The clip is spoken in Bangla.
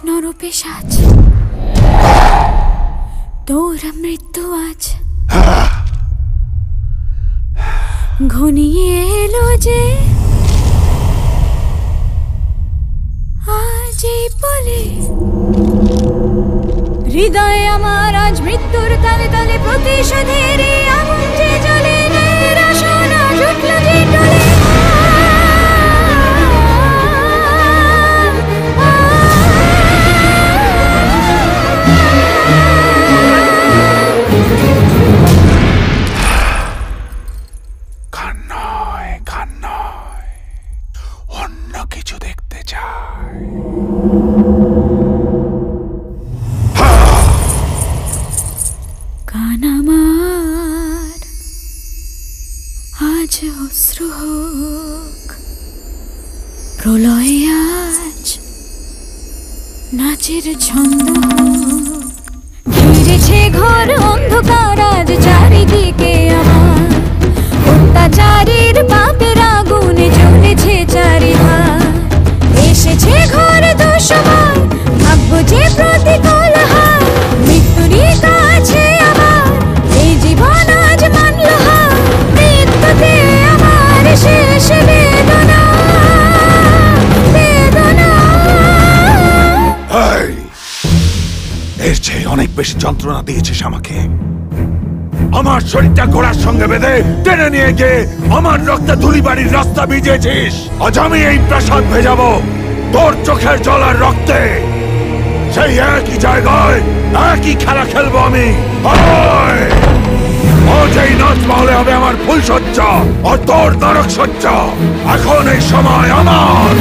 নরপিশাচ, তোর মৃত্যু আজ ঘনিয়ে এলো যে, আজ এই বলে হৃদয় আমার আজ মৃত্যুর তালে তালে প্রতিশোধের আগুন যে জ্বলে, নিরাশনা জুটল যে টলে। অন্য কিছু দেখতে চাই। গান আমার আজ অশ্রু হোক, প্রলয় আজ নাচের ছন্দ হোক। ঘিরেছে ঘর অন্ধকার আজ চারিদিকে আমার, অত্যাচারের পাপের আগুনে জ্বলেছে চারিধার। এসেছে ঘর দুঃসময়, ভাগ্য যে প্রতিকূল হয়, মৃত্যুরই কাছে আমার এই জীবন আজ মানল হার। মৃত্যুতে আমার শেষ বেদনা, বেদনা। এর চেয়ে অনেক বেশি যন্ত্রণা দিয়েছিস আমাকে। আমার শরীরটা ঘোড়ার সঙ্গে বেঁধে টেনে নিয়ে গিয়ে আমার রক্তে ধুলিবাড়ির রাস্তা ভিজিয়েছিস। আজ আমি এই প্রাসাদ ভেজাবো তোর চোখের জল আর রক্তে। সেই একই জায়গায় একই খেলা খেলবো আমি। আজ এই নাচ মহলে হবে আমার ফুলসজ্জা আর তোর নরক সজ্জা। এখন এই সময় আমার।